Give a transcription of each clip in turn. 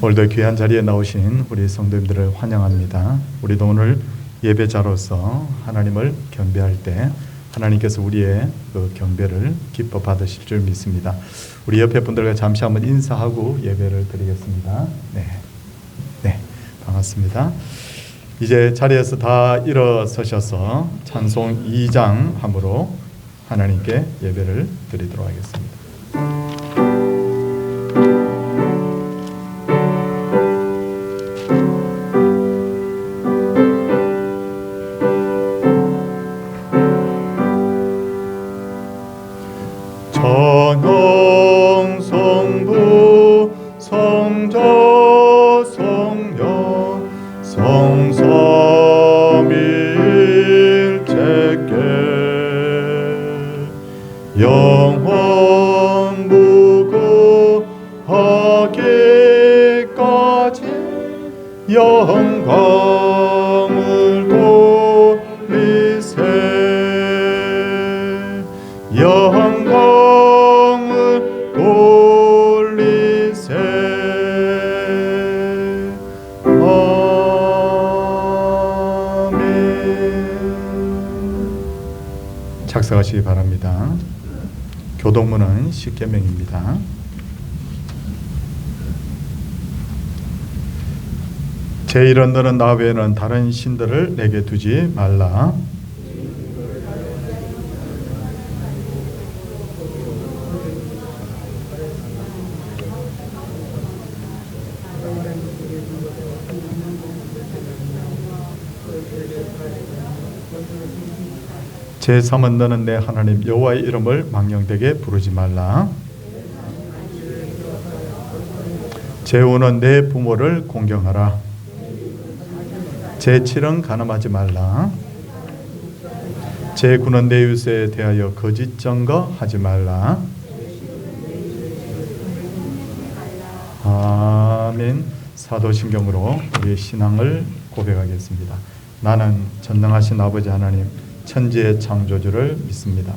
오늘도 귀한 자리에 나오신 우리 성도님들을 환영합니다. 우리도 오늘 예배자로서 하나님을 경배할 때 하나님께서 우리의 그 경배를 기뻐 받으실 줄 믿습니다. 우리 옆에 분들과 잠시 한번 인사하고 예배를 드리겠습니다. 네, 반갑습니다. 이제 자리에서 다 일어서셔서 찬송 2장 함으로 하나님께 예배를 드리도록 하겠습니다. 성부 성자 성령 성삼일체께 영원 무궁하기까지 영광을 돌리세. 영광을 돌리세. 아멘. 착석하시기 바랍니다. 교동문은 십계명입니다. 제1은 너는 나 외에는 다른 신들을 내게 두지 말라. 제3은 너는 내 하나님 여호와의 이름을 망령되게 부르지 말라. 제5는 내 부모를 공경하라. 제7은 간음하지 말라. 제9는 내 이웃에 대하여 거짓 증거하지 말라. 아멘. 사도신경으로 우리의 신앙을 고백하겠습니다. 나는 전능하신 아버지 하나님 천지의 창조주를 믿습니다.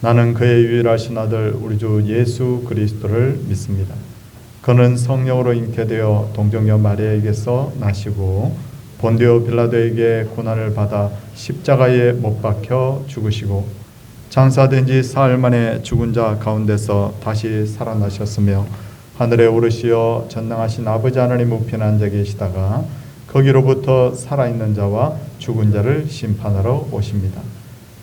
나는 그의 유일하신 아들 우리 주 예수 그리스도를 믿습니다. 그는 성령으로 잉태되어 동정녀 마리아에게서 나시고 본디오 빌라도에게 고난을 받아 십자가에 못 박혀 죽으시고 장사된 지 사흘 만에 죽은 자 가운데서 다시 살아나셨으며 하늘에 오르시어 전능하신 아버지 하나님 우편에 앉아 계시다가 거기로부터 살아있는 자와 죽은 자를 심판하러 오십니다.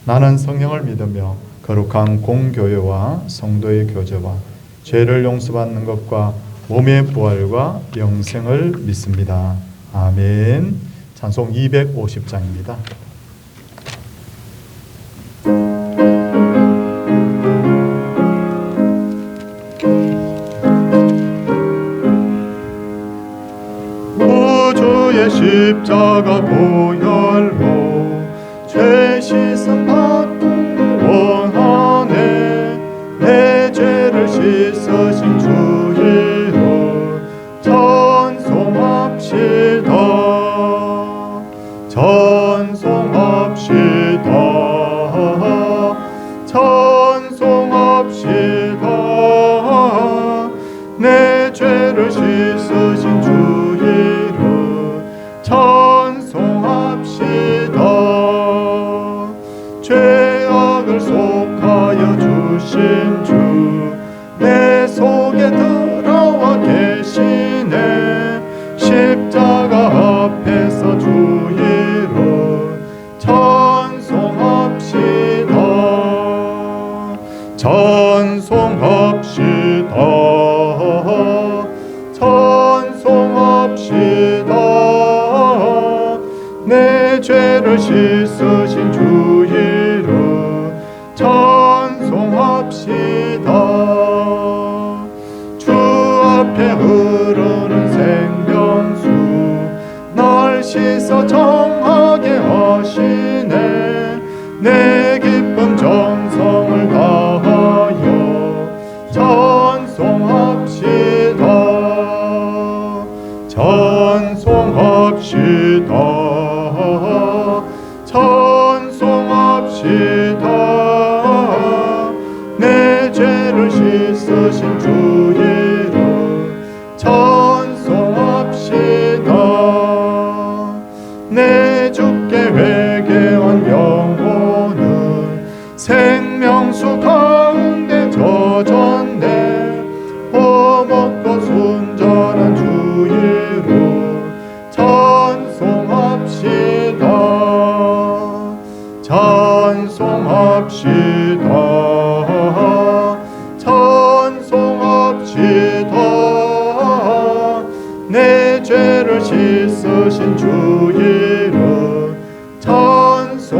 나는 성령을 믿으며 거룩한 공교회와 성도의 교제와 죄를 용서받는 것과 몸의 부활과 영생을 믿습니다. 아멘. 찬송 250장입니다. 십자가 보혈로 죄 씻음 받고 원하네. 내 죄를 씻으신 주 이름 찬송합시다. 찬송합시다. 찬송합시다. 내 죄를 씻으신 주 찬송합시다. 죄악을 속하여 주신 주 내 속에 들어와 계시네. 십자가 앞에서 주 이름 찬송합시다. 찬송합시다. 찬송합시다. 내 죄를 씻으신 주 이름 찬송합시다. 주 앞에 흐르는 생명수 날 씻어 정하게 하시네. 내 기쁨 정성을 다하여 찬송합시다. 찬송합시다. 찬송합시다. 내 죄를 씻으신 주 이름 찬송합시다. 우리의 죄를 씻으신 주 이름 찬송합시다.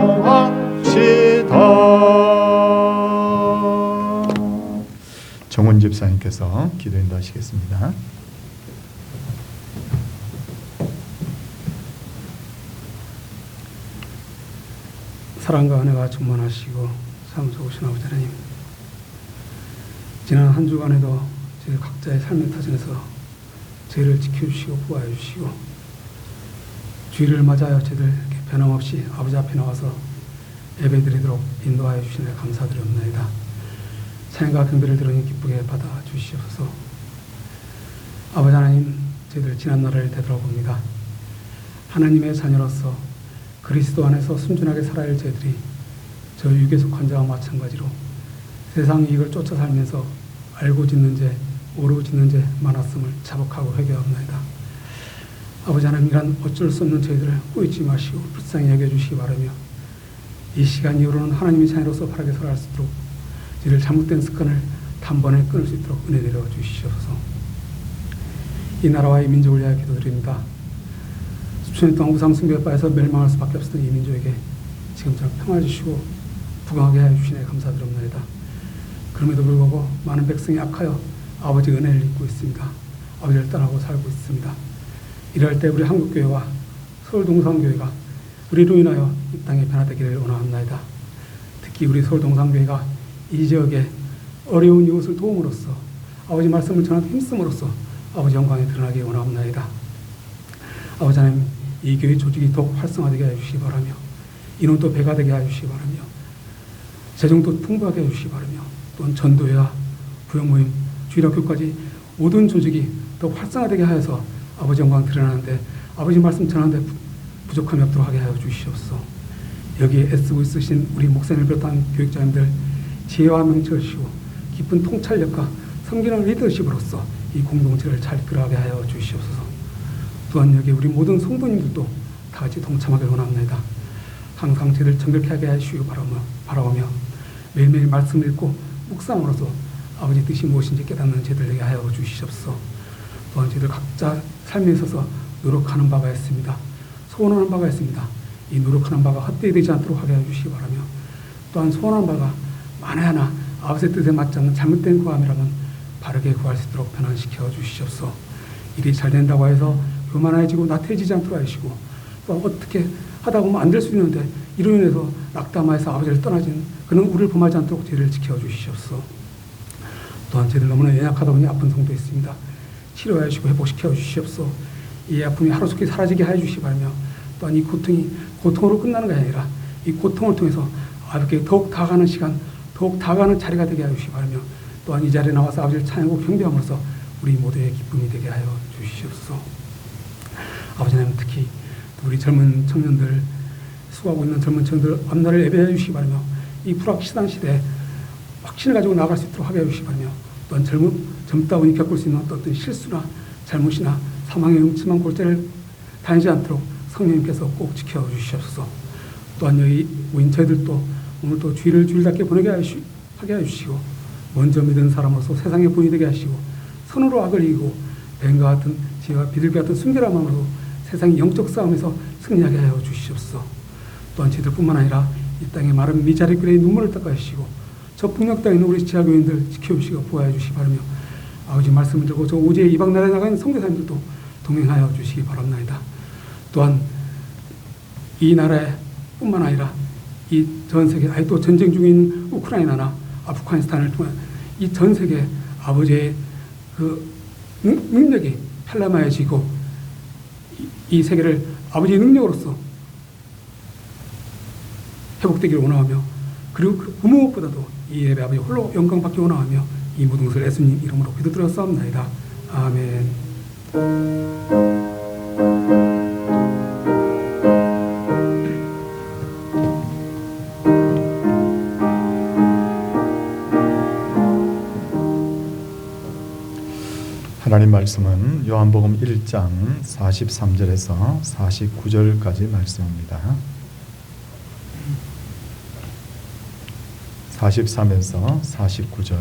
정훈 집사님께서 기도 인도하시겠습니다. 사랑과 은혜가 충만하시고 참 좋으신 아버지 하나님, 지난 한 주간에도 저희 각자의 삶의 터전에서 저희를 지켜주시고 보호해 주시고 주일을 맞아요 저희들 이렇게 변함없이 아버지 앞에 나와서 예배드리도록 인도하여 주시니 감사드리옵나이다. 찬양과 경배를 들으니 기쁘게 받아 주시옵소서. 아버지 하나님, 저희들 지난 날을 되돌아봅니다. 하나님의 자녀로서 그리스도 안에서 순전하게 살아야 할 저희들이 저 육에 속한 자와 마찬가지로 세상 이익을 쫓아 살면서 알고 짓는 죄, 모르고 짓는 죄 많았음을 자복하고 회개하옵나이다. 아버지 하나님, 이란 어쩔 수 없는 저희들을 꾸짖지 마시고 불쌍히 여겨주시기 바라며 이 시간 이후로는 하나님의 자녀로서 바르게 살아갈 수 있도록 저희를 잘못된 습관을 단번에 끊을 수 있도록 은혜 내려 주시옵소서. 이 나라와 이 민족을 위하여 기도드립니다. 수천 년 동안 우상 숭배에 빠져서 멸망할 수밖에 없었던 이 민족에게 지금처럼 평화 주시고 부강하게 하여 주시네 감사드립니다. 그럼에도 불구하고 많은 백성이 악하여 아버지 은혜를 잊고 있습니다. 아버지를 떠나고 살고 있습니다. 이럴 때 우리 한국교회와 서울동산교회가 우리로 인하여 이 땅에 변화되기를 원하옵나이다. 특히 우리 서울동산교회가 이 지역에 어려운 이웃을 도움으로써 아버지 말씀을 전하는 힘쓰므로써 아버지 영광이 드러나기 원하옵나이다. 아버지 하나님, 이 교회 조직이 더욱 활성화되게 하여 주시기 바라며 인원도 배가 되게 하여 주시기 바라며 재정도 풍부하게 해주시기 바라며 또한 전도회와 부역모임, 주일학교까지 모든 조직이 더욱 활성화되게 하여서 아버지 영광 드러나는데 아버지 말씀 전하는데 부족함이 없도록 하게 하여 주시옵소서. 여기에 애쓰고 있으신 우리 목사님을 비롯한 교육자님들 지혜와 명철을 주시고 깊은 통찰력과 섬기는 리더십으로서 이 공동체를 잘 이끌어가게 하여 주시옵소서. 또한 여기 우리 모든 성도님들도 다 같이 동참하기를 원합니다. 항상 저희들 정결케 하게 하시고 바라오며 매일매일 말씀을 읽고 묵상으로서 아버지 뜻이 무엇인지 깨닫는 저희들에게 하여 주시옵소서. 또한 저희들 각자 삶에 있어서 노력하는 바가 있습니다. 소원하는 바가 있습니다. 이 노력하는 바가 헛되이 되지 않도록 하게 해주시기 바라며 또한 소원하는 바가 만에 하나 아버지의 뜻에 맞지 않는 잘못된 구함이라면 바르게 구할 수 있도록 변환시켜 주시옵소서. 일이 잘 된다고 해서 교만해지고 나태해지지 않도록 하시고 또 어떻게 하다 보면 안 될 수 있는데 이로 인해서 낙담하여서 아버지를 떠나진 그런 우리를 범하지 않도록 저희를 지켜주시옵소서. 또한 저희들 너무나 연약하다 보니 아픈 성도 있습니다. 치료해 주시고 회복시켜 주시옵소서. 이 아픔이 하루속히 사라지게 해 주시기 바라며 또한 이 고통이 고통으로 끝나는 것이 아니라 이 고통을 통해서 아버지께 더욱 다가가는 시간, 더욱 다가가는 자리가 되게 하여 주시기 바라며 또한 이 자리에 나와서 아버지를 찬양하고 경배함으로써 우리 모두의 기쁨이 되게 하여 주시옵소서. 아버지 하나님, 특히 우리 젊은 청년들, 수고하고 있는 젊은 청년들 앞날을 예배해 주시기 바라며 이 불확실한 시대에 확신을 가지고 나아갈 수 있도록 하게 해 주시기 바라며 또한 젊다 보니 겪을 수 있는 어떤 실수나 잘못이나 사망의 음침한 골짜기를 다니지 않도록 성령님께서 꼭 지켜주시옵소서. 또한 여기 모인 저희들도 오늘 또 주일을 주일답게 보내게 하게 해주시고 먼저 믿은 사람으로서 세상에 본이 되게 하시고 선으로 악을 이기고 뱀과 같은 지혜와 비둘기 같은 순결한 마음으로 세상의 영적 싸움에서 승리하게 하여 주시옵소서. 또한 저희들뿐만 아니라 이 땅의 마른 미자리굴의 눈물을 닦아 주시고 저 북녘 땅에 있는 우리 지하교인들 지켜주시고 보호해 주시기 바라며 아버지 말씀을 들고 저 오지의 이방 나라에 나가 있는 선교사님들도 동행하여 주시기 바랍니다. 또한 이 나라에 뿐만 아니라 이 전 세계 아직도 전쟁 중에 있는 우크라이나나 아프가니스탄을 통한 이 전 세계 아버지의 그 능력이 편람하여지고 이 세계를 아버지의 능력으로서 회복되기를 원하며 그리고 그 무엇보다도 이 예배 아버지 홀로 영광 받기 원하며 이 모든 것을 예수님 이름으로 기도드렸사옵나이다. 아멘. 하나님 말씀은 요한복음 1장 43절에서 49절까지 말씀입니다. 43에서 49절.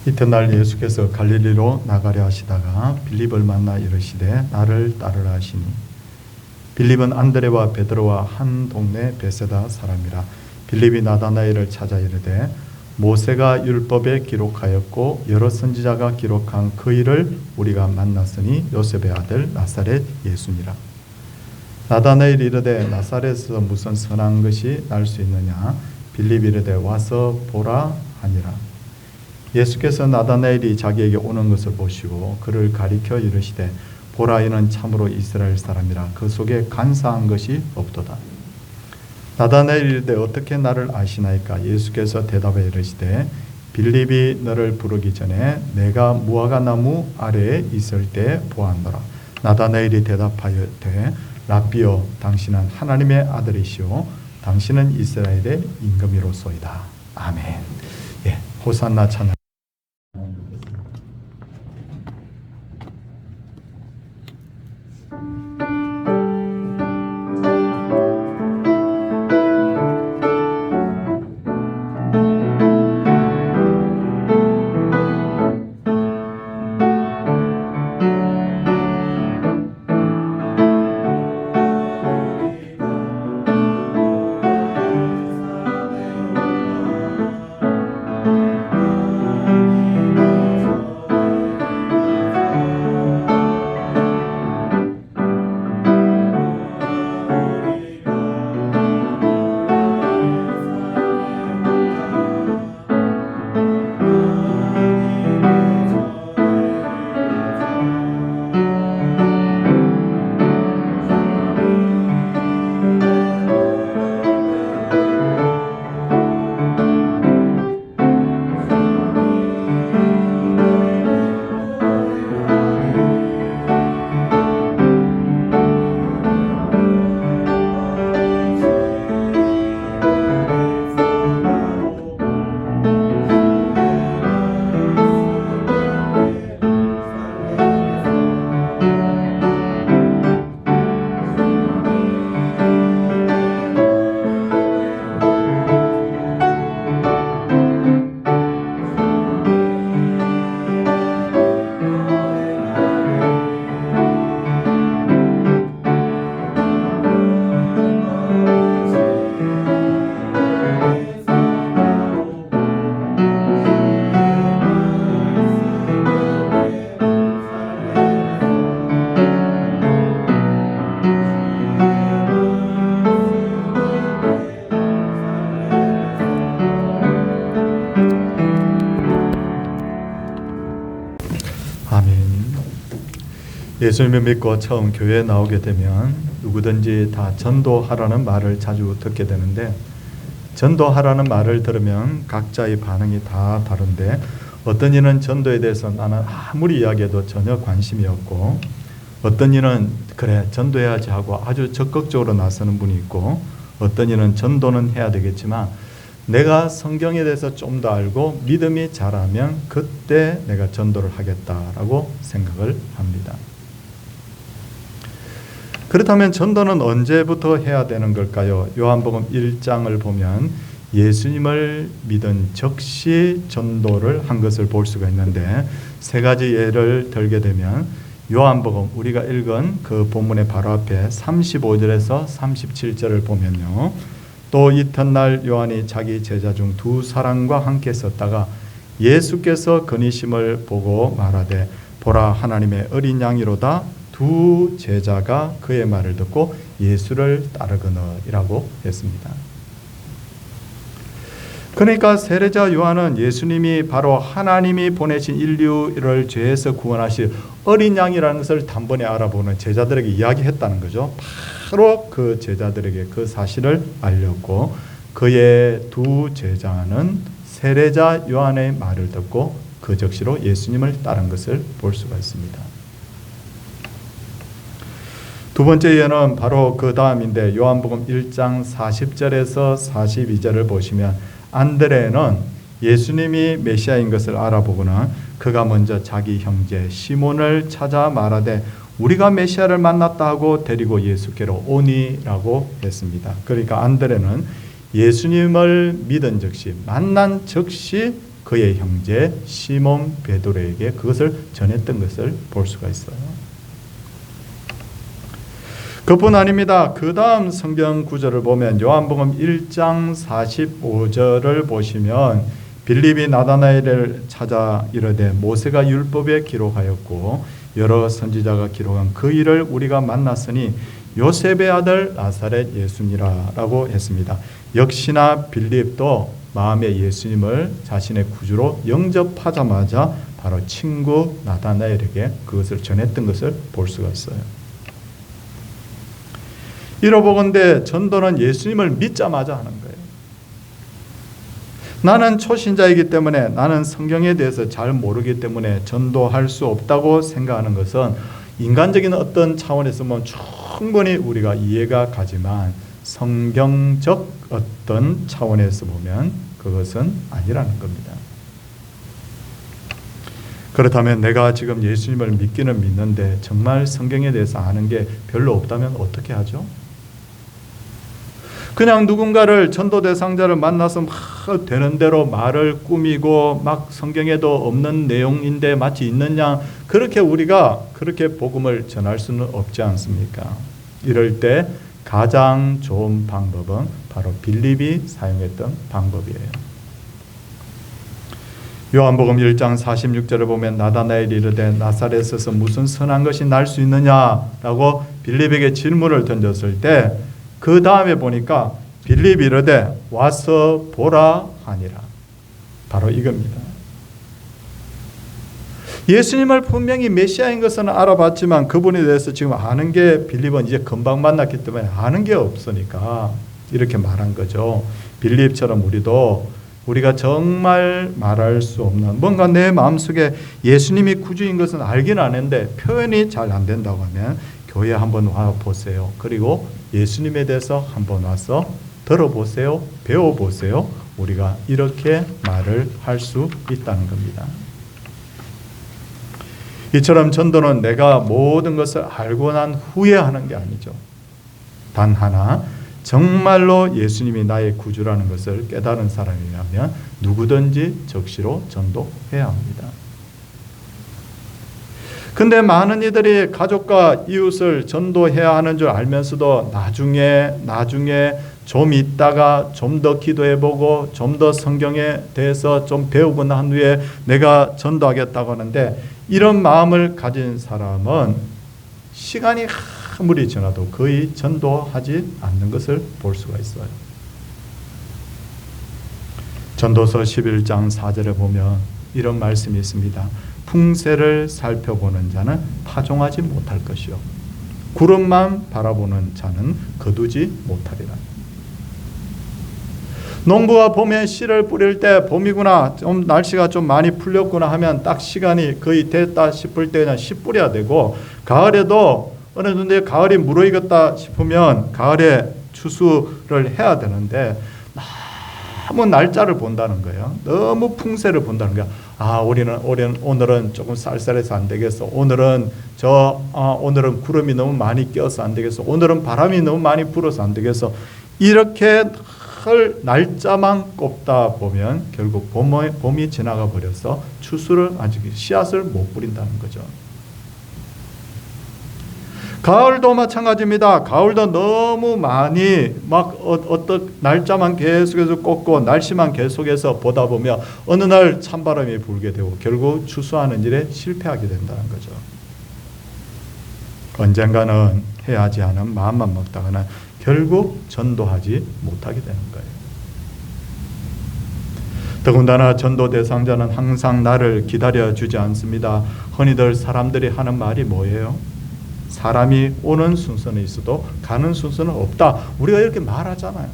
이튿날 예수께서 갈릴리로 나가려 하시다가 빌립을 만나 이르시되 나를 따르라 하시니 빌립은 안드레와 베드로와 한 동네 베세다 사람이라. 빌립이 나다나엘을 찾아 이르되 모세가 율법에 기록하였고 여러 선지자가 기록한 그 일을 우리가 만났으니 요셉의 아들 나사렛 예수니라. 나다나엘이 이르되 나사렛에서 무슨 선한 것이 날 수 있느냐. 빌립이 이르되 와서 보라 하니라. 예수께서 나다나엘이 자기에게 오는 것을 보시고 그를 가리켜 이르시되 보라 이는 참으로 이스라엘 사람이라. 그 속에 간사한 것이 없도다. 나다나엘이 이르되 어떻게 나를 아시나이까. 예수께서 대답해 이르시되 빌립이 너를 부르기 전에 내가 무화과 나무 아래에 있을 때 보았노라. 나다나엘이 대답하였되 랍비여 당신은 하나님의 아들이시오 당신은 이스라엘의 임금이로소이다. 아멘. 예, 호산나 찬양. 예수님을 믿고 처음 교회에 나오게 되면 누구든지 다 전도하라는 말을 자주 듣게 되는데 전도하라는 말을 들으면 각자의 반응이 다 다른데 어떤 이는 전도에 대해서 나는 아무리 이야기해도 전혀 관심이 없고 어떤 이는 그래 전도해야지 하고 아주 적극적으로 나서는 분이 있고 어떤 이는 전도는 해야 되겠지만 내가 성경에 대해서 좀 더 알고 믿음이 자라면 그때 내가 전도를 하겠다라고 생각을 합니다. 그렇다면 전도는 언제부터 해야 되는 걸까요? 요한복음 1장을 보면 예수님을 믿은 즉시 전도를 한 것을 볼 수가 있는데 세 가지 예를 들게 되면 요한복음 우리가 읽은 그 본문의 바로 앞에 35절에서 37절을 보면요. 또 이튿날 요한이 자기 제자 중 두 사람과 함께 섰다가 예수께서 건의심을 보고 말하되 보라 하나님의 어린 양이로다. 두 제자가 그의 말을 듣고 예수를 따르거늘이라고 했습니다. 그러니까 세례자 요한은 예수님이 바로 하나님이 보내신 인류를 죄에서 구원하실 어린 양이라는 것을 단번에 알아보는 제자들에게 이야기했다는 거죠. 바로 그 제자들에게 그 사실을 알렸고 그의 두 제자는 세례자 요한의 말을 듣고 그 즉시로 예수님을 따른 것을 볼 수가 있습니다. 두 번째 예는 바로 그 다음인데 요한복음 1장 40절에서 42절을 보시면 안드레는 예수님이 메시아인 것을 알아보고는 그가 먼저 자기 형제 시몬을 찾아 말하되 우리가 메시아를 만났다 하고 데리고 예수께로 오니라고 했습니다. 그러니까 안드레는 예수님을 믿은 즉시 만난 즉시 그의 형제 시몬 베드로에게 그것을 전했던 것을 볼 수가 있어요. 그뿐 아닙니다. 그 다음 성경 구절을 보면 요한복음 1장 45절을 보시면 빌립이 나다나엘을 찾아 이르되 모세가 율법에 기록하였고 여러 선지자가 기록한 그 일을 우리가 만났으니 요셉의 아들 나사렛 예수니라 라고 했습니다. 역시나 빌립도 마음에 예수님을 자신의 구주로 영접하자마자 바로 친구 나다나엘에게 그것을 전했던 것을 볼 수가 있어요. 이러보건대 전도는 예수님을 믿자마자 하는 거예요. 나는 초신자이기 때문에, 나는 성경에 대해서 잘 모르기 때문에 전도할 수 없다고 생각하는 것은 인간적인 어떤 차원에서 보면 충분히 우리가 이해가 가지만 성경적 어떤 차원에서 보면 그것은 아니라는 겁니다. 그렇다면 내가 지금 예수님을 믿기는 믿는데 정말 성경에 대해서 아는 게 별로 없다면 어떻게 하죠? 그냥 누군가를 전도 대상자를 만나서 막 되는 대로 말을 꾸미고 막 성경에도 없는 내용인데 마치 있는 양 그렇게 우리가 그렇게 복음을 전할 수는 없지 않습니까? 이럴 때 가장 좋은 방법은 바로 빌립이 사용했던 방법이에요. 요한복음 1장 46절을 보면 나다나엘이 이르되 나사렛에서 무슨 선한 것이 날 수 있느냐라고 빌립에게 질문을 던졌을 때 그 다음에 보니까 빌립이 이르되 와서 보라 하니라. 바로 이겁니다. 예수님을 분명히 메시아인 것은 알아봤지만 그분에 대해서 지금 아는 게 빌립은 이제 금방 만났기 때문에 아는 게 없으니까 이렇게 말한 거죠. 빌립처럼 우리가 정말 말할 수 없는 뭔가 내 마음속에 예수님이 구주인 것은 알긴 아는데 표현이 잘 안 된다고 하면 교회 한번 와 보세요. 그리고 예수님에 대해서 한번 와서 들어보세요. 배워보세요. 우리가 이렇게 말을 할 수 있다는 겁니다. 이처럼 전도는 내가 모든 것을 알고 난 후에 하는 게 아니죠. 단 하나, 정말로 예수님이 나의 구주라는 것을 깨달은 사람이라면 누구든지 적시로 전도해야 합니다. 근데 많은 이들이 가족과 이웃을 전도해야 하는 줄 알면서도 나중에 좀 있다가 좀 더 기도해보고 좀 더 성경에 대해서 좀 배우고 난 후에 내가 전도하겠다고 하는데 이런 마음을 가진 사람은 시간이 아무리 지나도 거의 전도하지 않는 것을 볼 수가 있어요. 전도서 11장 4절에 보면 이런 말씀이 있습니다. 풍세를 살펴보는 자는 파종하지 못할 것이요 구름만 바라보는 자는 거두지 못하리라. 농부가 봄에 씨를 뿌릴 때 봄이구나, 좀 날씨가 좀 많이 풀렸구나 하면 딱 시간이 거의 됐다 싶을 때 그냥 씨 뿌려야 되고, 가을에도 어느 정도 가을이 무르익었다 싶으면 가을에 추수를 해야 되는데 너무 날짜를 본다는 거예요. 너무 풍세를 본다는 거야. 오늘은 조금 쌀쌀해서 안 되겠어. 오늘은 구름이 너무 많이 껴서 안 되겠어. 오늘은 바람이 너무 많이 불어서 안 되겠어. 이렇게 날짜만 꼽다 보면 결국 봄이 지나가 버려서 추수를 아직 씨앗을 못 뿌린다는 거죠. 가을도 마찬가지입니다. 가을도 너무 많이 어떤 날짜만 계속해서 꼽고 날씨만 계속해서 보다 보면 어느 날 찬바람이 불게 되고 결국 추수하는 일에 실패하게 된다는 거죠. 언젠가는 해야지 하는 마음만 먹다가는 결국 전도하지 못하게 되는 거예요. 더군다나 전도 대상자는 항상 나를 기다려주지 않습니다. 흔히들 사람들이 하는 말이 뭐예요? 사람이 오는 순서는 있어도 가는 순서는 없다. 우리가 이렇게 말하잖아요.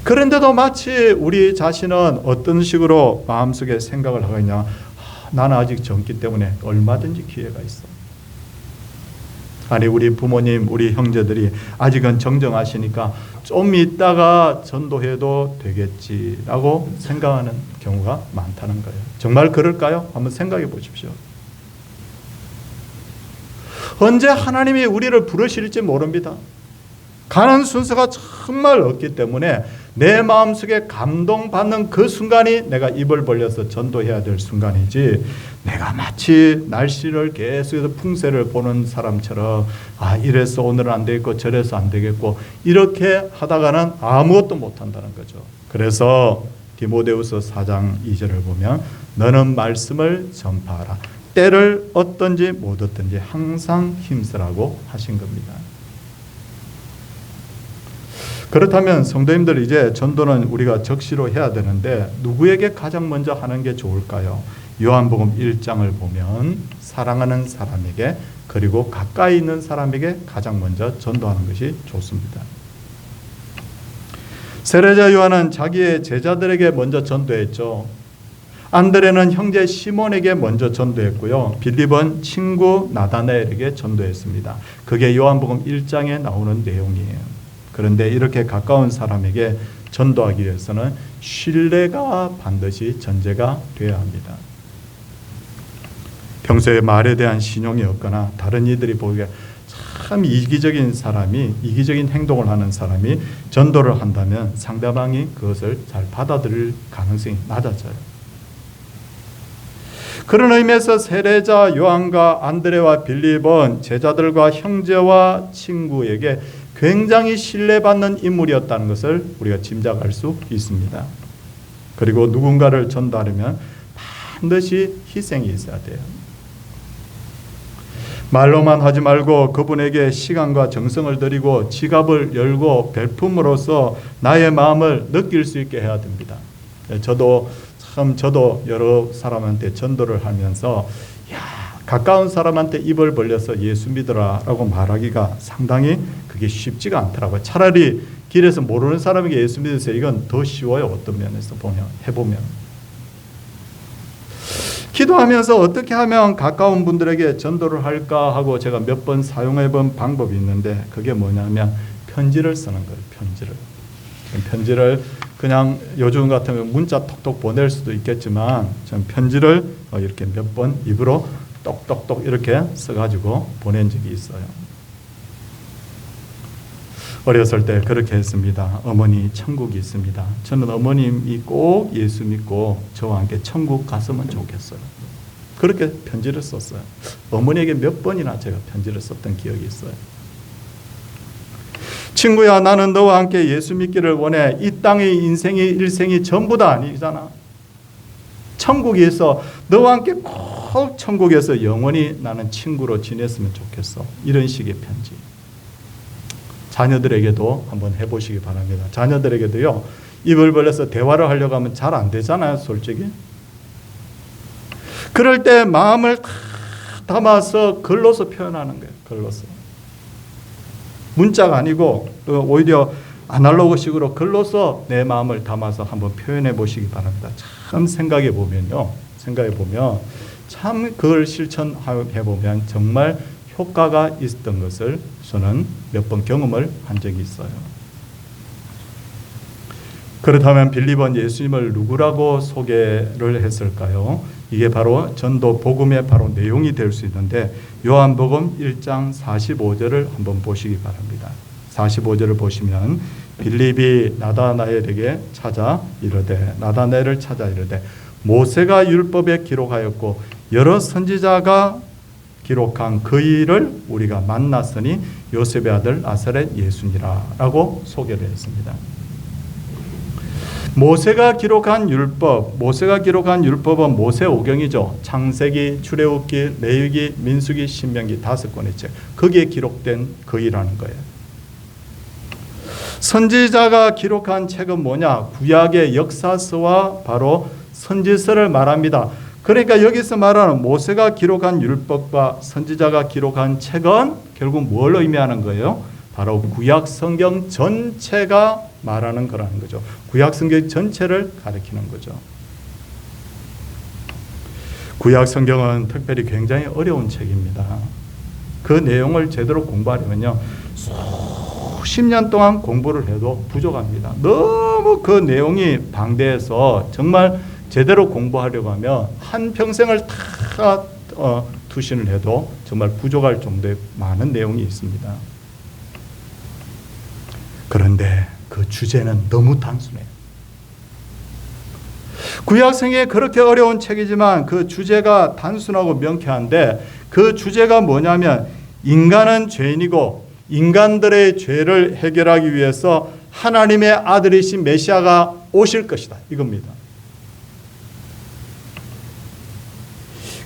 그런데도 마치 우리 자신은 어떤 식으로 마음속에 생각을 하고 있냐. 나는 아직 젊기 때문에 얼마든지 기회가 있어. 아니 우리 부모님, 우리 형제들이 아직은 정정하시니까 좀 있다가 전도해도 되겠지라고 생각하는 경우가 많다는 거예요. 정말 그럴까요? 한번 생각해 보십시오. 언제 하나님이 우리를 부르실지 모릅니다. 가는 순서가 정말 없기 때문에 내 마음속에 감동받는 그 순간이 내가 입을 벌려서 전도해야 될 순간이지, 내가 마치 날씨를 계속해서 풍세를 보는 사람처럼 이래서 오늘은 안 되겠고 저래서 안 되겠고 이렇게 하다가는 아무것도 못한다는 거죠. 그래서 디모데후서 4장 2절을 보면 너는 말씀을 전파하라. 때를 얻든지 못 얻든지 항상 힘쓰라고 하신 겁니다. 그렇다면 성도님들, 이제 전도는 우리가 적시로 해야 되는데 누구에게 가장 먼저 하는 게 좋을까요? 요한복음 1장을 보면 사랑하는 사람에게, 그리고 가까이 있는 사람에게 가장 먼저 전도하는 것이 좋습니다. 세례자 요한은 자기의 제자들에게 먼저 전도했죠. 안드레는 형제 시몬에게 먼저 전도했고요. 빌립은 친구 나다나엘에게 전도했습니다. 그게 요한복음 1장에 나오는 내용이에요. 그런데 이렇게 가까운 사람에게 전도하기 위해서는 신뢰가 반드시 전제가 되어야 합니다. 평소에 말에 대한 신용이 없거나 다른 이들이 보기에 참 이기적인 사람이, 이기적인 행동을 하는 사람이 전도를 한다면 상대방이 그것을 잘 받아들일 가능성이 낮아져요. 그런 의미에서 세례자 요한과 안드레와 빌립은 제자들과 형제와 친구에게 굉장히 신뢰받는 인물이었다는 것을 우리가 짐작할 수 있습니다. 그리고 누군가를 전도하려면 반드시 희생이 있어야 돼요. 말로만 하지 말고 그분에게 시간과 정성을 들이고 지갑을 열고 별품으로써 나의 마음을 느낄 수 있게 해야 됩니다. 저도 여러 사람한테 전도를 하면서 가까운 사람한테 입을 벌려서 예수 믿으라 라고 말하기가 상당히 그게 쉽지가 않더라고요. 차라리 길에서 모르는 사람에게 예수 믿으세요. 이건 더 쉬워요. 어떤 면에서 해보면. 기도하면서 어떻게 하면 가까운 분들에게 전도를 할까 하고 제가 몇 번 사용해 본 방법이 있는데, 그게 뭐냐면 편지를 쓰는 거예요. 편지를 그냥 요즘 같으면 문자 톡톡 보낼 수도 있겠지만, 전 편지를 이렇게 몇 번 입으로 똑똑똑 이렇게 써가지고 보낸 적이 있어요. 어렸을 때 그렇게 했습니다. 어머니, 천국이 있습니다. 저는 어머님이 꼭 예수 믿고 저와 함께 천국 갔으면 좋겠어요. 그렇게 편지를 썼어요. 어머니에게 몇 번이나 제가 편지를 썼던 기억이 있어요. 친구야, 나는 너와 함께 예수 믿기를 원해. 이 땅의 일생이 전부 다 아니잖아. 천국에서 너와 함께 꼭 천국에서 영원히 나는 친구로 지냈으면 좋겠어. 이런 식의 편지. 자녀들에게도 한번 해보시기 바랍니다. 자녀들에게도요, 입을 벌려서 대화를 하려고 하면 잘 안 되잖아요, 솔직히. 그럴 때 마음을 다 담아서 글로서 표현하는 거예요. 글로서. 문자가 아니고 오히려 아날로그식으로 글로서 내 마음을 담아서 한번 표현해 보시기 바랍니다. 참 생각해 보면 참 그걸 실천해 보면 정말 효과가 있었던 것을 저는 몇 번 경험을 한 적이 있어요. 그렇다면 빌립은 예수님을 누구라고 소개를 했을까요? 이게 바로 전도 복음의 바로 내용이 될 수 있는데, 요한복음 1장 45절을 한번 보시기 바랍니다. 45절을 보시면 빌립이 나다나엘을 찾아 이르되 모세가 율법에 기록하였고 여러 선지자가 기록한 그 일을 우리가 만났으니 요셉의 아들 나사렛 예수니라 라고 소개를 했습니다. 모세가 기록한 율법은 모세 오경이죠. 창세기, 출애굽기, 레위기, 민수기, 신명기 5권의 책. 거기에 기록된 그 일이라는 거예요. 선지자가 기록한 책은 뭐냐? 구약의 역사서와 바로 선지서를 말합니다. 그러니까 여기서 말하는 모세가 기록한 율법과 선지자가 기록한 책은 결국 뭘 의미하는 거예요? 바로 구약 성경 전체가 말하는 거라는 거죠. 구약 성경 전체를 가리키는 거죠. 구약 성경은 특별히 굉장히 어려운 책입니다. 그 내용을 제대로 공부하려면요, 수십 년 동안 공부를 해도 부족합니다. 너무 그 내용이 방대해서 정말 제대로 공부하려고 하면 한 평생을 다 투신을 해도 정말 부족할 정도의 많은 내용이 있습니다. 그런데 그 그 주제는 너무 단순해요. 구약성경에 그렇게 어려운 책이지만 그 주제가 단순하고 명쾌한데 그 주제가 뭐냐면 인간은 죄인이고 인간들의 죄를 해결하기 위해서 하나님의 아들이신 메시아가 오실 것이다. 이겁니다.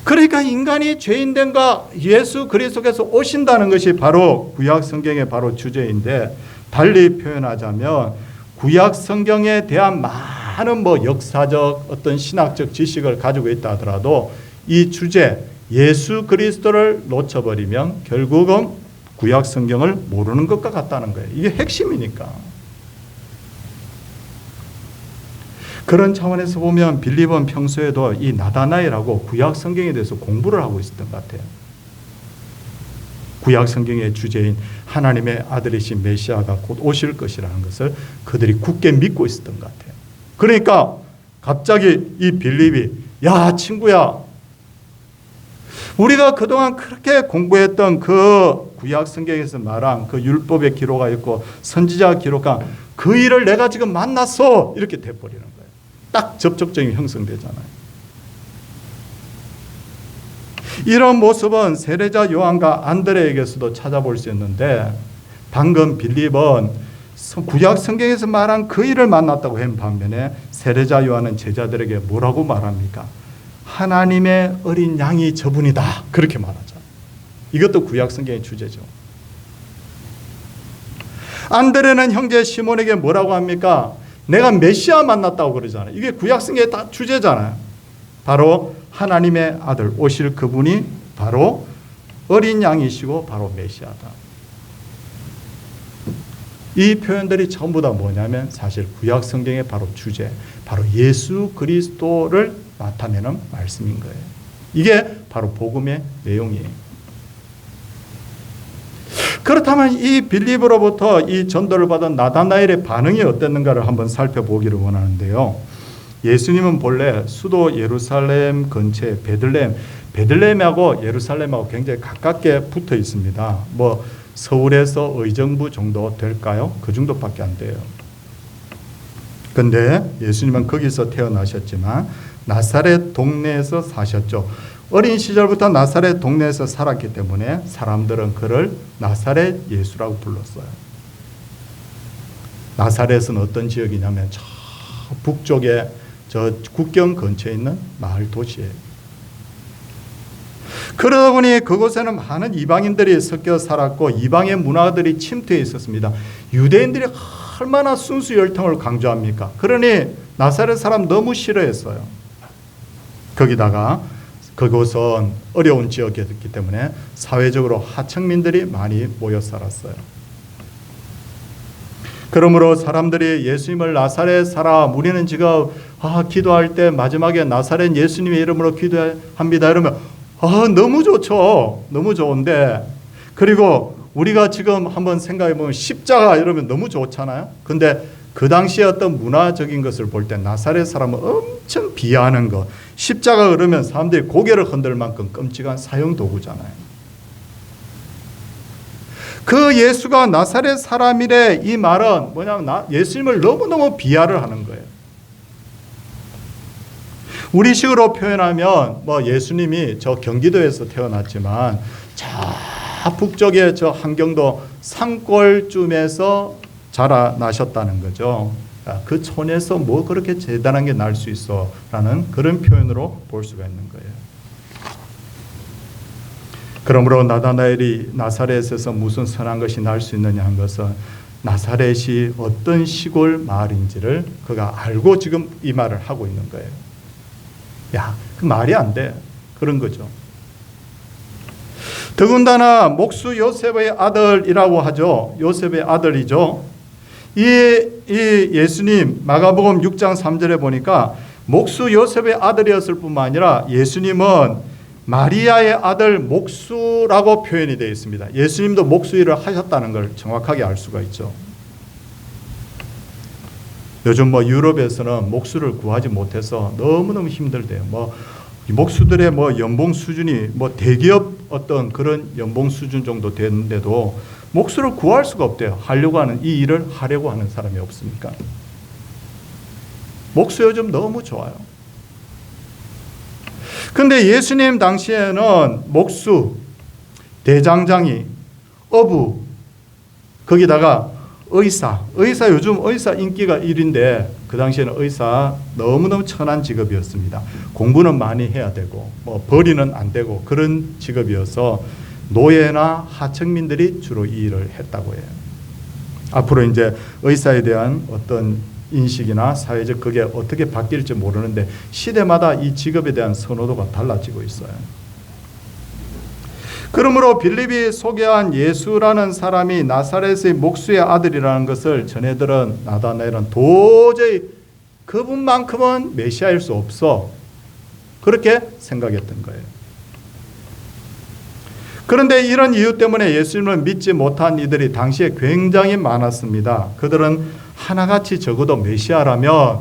그러니까 인간이 죄인됨과 예수 그리스도께서 오신다는 것이 바로 구약 성경의 바로 주제인데 달리 표현하자면 구약 성경에 대한 많은 역사적 어떤 신학적 지식을 가지고 있다 하더라도 이 주제 예수 그리스도를 놓쳐버리면 결국은 구약 성경을 모르는 것과 같다는 거예요. 이게 핵심이니까. 그런 차원에서 보면 빌립은 평소에도 이 나다나엘하고 구약 성경에 대해서 공부를 하고 있었던 것 같아요. 구약 성경의 주제인 하나님의 아들이신 메시아가 곧 오실 것이라는 것을 그들이 굳게 믿고 있었던 것 같아요. 그러니까 갑자기 이 빌립이 야 친구야, 우리가 그동안 그렇게 공부했던 그 구약 성경에서 말한 그 율법의 기록가 있고 선지자 기록한 그 일을 내가 지금 만났어, 이렇게 돼버리는 거예요. 딱 접촉점이 형성되잖아요. 이런 모습은 세례자 요한과 안드레에게서도 찾아볼 수 있는데 방금 빌립은 구약 성경에서 말한 그 일을 만났다고 한 반면에 세례자 요한은 제자들에게 뭐라고 말합니까? 하나님의 어린 양이 저분이다, 그렇게 말하죠. 이것도 구약 성경의 주제죠. 안드레는 형제 시몬에게 뭐라고 합니까? 내가 메시아 만났다고 그러잖아요. 이게 구약 성경의 다 주제잖아요. 바로 하나님의 아들 오실 그분이 바로 어린 양이시고 바로 메시아다. 이 표현들이 전부 다 뭐냐면 사실 구약 성경의 바로 주제, 바로 예수 그리스도를 나타내는 말씀인 거예요. 이게 바로 복음의 내용이에요. 그렇다면 이 빌립으로부터 이 전도를 받은 나다나엘의 반응이 어땠는가를 한번 살펴보기를 원하는데요. 예수님은 본래 수도 예루살렘 근처에 베들레헴하고 예루살렘하고 굉장히 가깝게 붙어 있습니다. 서울에서 의정부 정도 될까요? 그 정도밖에 안 돼요. 근데 예수님은 거기서 태어나셨지만 나사렛 동네에서 사셨죠. 어린 시절부터 나사렛 동네에서 살았기 때문에 사람들은 그를 나사렛 예수라고 불렀어요. 나사렛은 어떤 지역이냐면 저 북쪽에 저 국경 근처에 있는 마을 도시예요. 그러다 보니 그곳에는 많은 이방인들이 섞여 살았고 이방의 문화들이 침투해 있었습니다. 유대인들이 얼마나 순수 열통을 강조합니까? 그러니 나사렛 사람 너무 싫어했어요. 거기다가 그곳은 어려운 지역이었기 때문에 사회적으로 하층민들이 많이 모여 살았어요. 그러므로 사람들이 예수님을 나사렛 사람, 우리는 지금 기도할 때 마지막에 나사렛 예수님의 이름으로 기도합니다 이러면 너무 좋죠. 너무 좋은데, 그리고 우리가 지금 한번 생각해 보면 십자가 이러면 너무 좋잖아요. 근데 그 당시에 어떤 문화적인 것을 볼 때 나사렛 사람은 엄청 비하하는 것, 십자가 그러면 사람들이 고개를 흔들 만큼 끔찍한 사형 도구잖아요. 그 예수가 나사렛 사람이래, 이 말은 뭐냐면 예수님을 너무너무 비하를 하는 거예요. 우리식으로 표현하면 예수님이 저 경기도에서 태어났지만 저 북쪽의 저 한경도 산골쯤에서 자라나셨다는 거죠. 그 촌에서 뭐 그렇게 대단한 게 날 수 있어 라는 그런 표현으로 볼 수가 있는 거예요. 그러므로 나다나엘이 나사렛에서 무슨 선한 것이 날 수 있느냐 한 것은 나사렛이 어떤 시골 마을인지를 그가 알고 지금 이 말을 하고 있는 거예요. 그 말이 안 돼. 그런 거죠. 더군다나 목수 요셉의 아들이라고 하죠. 요셉의 아들이죠. 이 예수님 마가복음 6장 3절에 보니까 목수 요셉의 아들이었을 뿐만 아니라 예수님은 마리아의 아들 목수라고 표현이 되어 있습니다. 예수님도 목수 일을 하셨다는 걸 정확하게 알 수가 있죠. 요즘 유럽에서는 목수를 구하지 못해서 너무너무 힘들대요. 목수들의 연봉 수준이 대기업 어떤 그런 연봉 수준 정도 되는데도 목수를 구할 수가 없대요. 하려고 하는, 이 일을 하려고 하는 사람이 없으니까. 목수 요즘 너무 좋아요. 근데 예수님 당시에는 목수, 대장장이, 어부, 거기다가 의사 요즘 의사 인기가 1인데 그 당시에는 의사 너무너무 천한 직업이었습니다. 공부는 많이 해야 되고 뭐 벌이는 안 되고 그런 직업이어서 노예나 하층민들이 주로 이 일을 했다고 해요. 앞으로 이제 의사에 대한 어떤 인식이나 사회적 그게 어떻게 바뀔지 모르는데 시대마다 이 직업에 대한 선호도가 달라지고 있어요. 그러므로 빌립이 소개한 예수라는 사람이 나사렛의 목수의 아들이라는 것을 전해들은 나다나엘은 도저히 그분만큼은 메시아일 수 없어, 그렇게 생각했던 거예요. 그런데 이런 이유 때문에 예수님을 믿지 못한 이들이 당시에 굉장히 많았습니다. 그들은 하나같이 적어도 메시아라면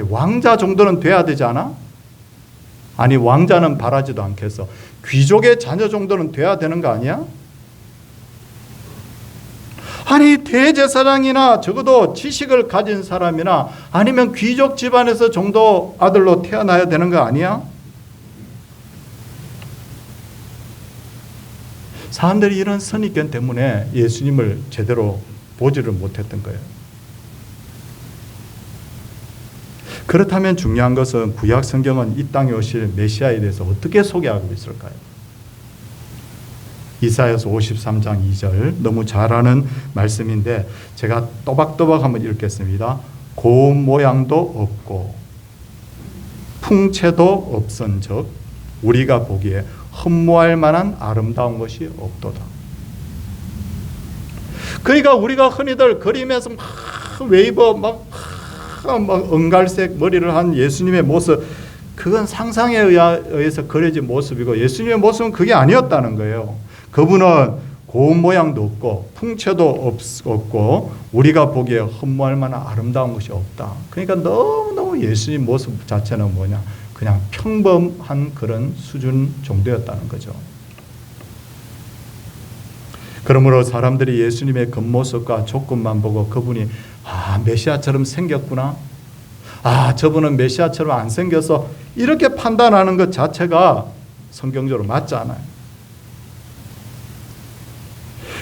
왕자 정도는 돼야 되지 않아? 아니, 왕자는 바라지도 않겠어. 귀족의 자녀 정도는 돼야 되는 거 아니야? 아니, 대제사장이나 적어도 지식을 가진 사람이나 아니면 귀족 집안에서 정도 아들로 태어나야 되는 거 아니야? 사람들이 이런 선입견 때문에 예수님을 제대로 보지를 못했던 거예요. 그렇다면 중요한 것은 구약 성경은 이 땅에 오실 메시아에 대해서 어떻게 소개하고 있을까요? 이사야서 53장 2절, 너무 잘 아는 말씀인데 제가 또박또박 한번 읽겠습니다. 고운 모양도 없고 풍채도 없은즉 우리가 보기에 흠모할 만한 아름다운 것이 없도다. 그러니까 우리가 흔히들 그림에서 막 웨이버 막 은갈색 머리를 한 예수님의 모습, 그건 상상에 의해서 그려진 모습이고 예수님의 모습은 그게 아니었다는 거예요. 그분은 고운 모양도 없고 풍채도 없고 우리가 보기에 흠모할 만한 아름다운 것이 없다. 그러니까 너무너무 예수님 모습 자체는 뭐냐, 그냥 평범한 그런 수준 정도였다는 거죠. 그러므로 사람들이 예수님의 겉모습과 조건만 보고 그분이 메시아처럼 생겼구나, 저분은 메시아처럼 안 생겨서 이렇게 판단하는 것 자체가 성경적으로 맞지 않아요.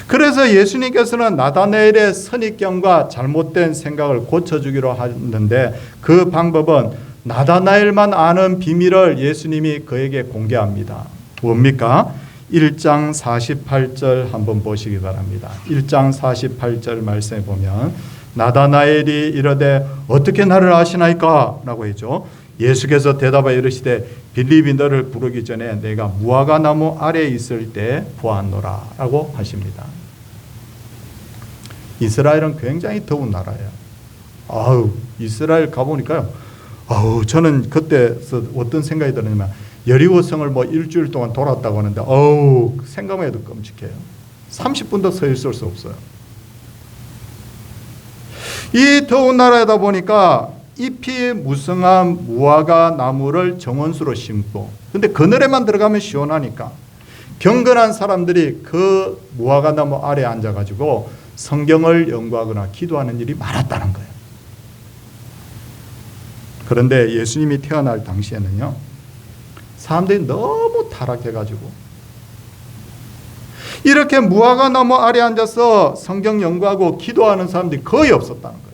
그래서 예수님께서는 나다나엘의 선입견과 잘못된 생각을 고쳐주기로 하는데 그 방법은 나다나엘만 아는 비밀을 예수님이 그에게 공개합니다. 뭡니까? 1장 48절 한번 보시기 바랍니다. 1장 48절 말씀에 보면 나다나엘이 이르되 어떻게 나를 아시나이까? 라고 했죠. 예수께서 대답하여 이르시되 빌립이 너를 부르기 전에 내가 무화과 나무 아래에 있을 때 보았노라 라고 하십니다. 이스라엘은 굉장히 더운 나라예요. 이스라엘 가보니까요, 저는 그때 어떤 생각이 들었냐면 여리고성을 일주일 동안 돌았다고 하는데 생각만 해도 끔찍해요. 30분도 서 있을 수 없어요. 이 더운 나라에다 보니까 잎이 무성한 무화과 나무를 정원수로 심고, 근데 그늘에만 들어가면 시원하니까 경건한 사람들이 그 무화과 나무 아래에 앉아가지고 성경을 연구하거나 기도하는 일이 많았다는 거예요. 그런데 예수님이 태어날 당시에는요, 사람들이 너무 타락해가지고 이렇게 무화과 나무 아래에 앉아서 성경 연구하고 기도하는 사람들이 거의 없었다는 거예요.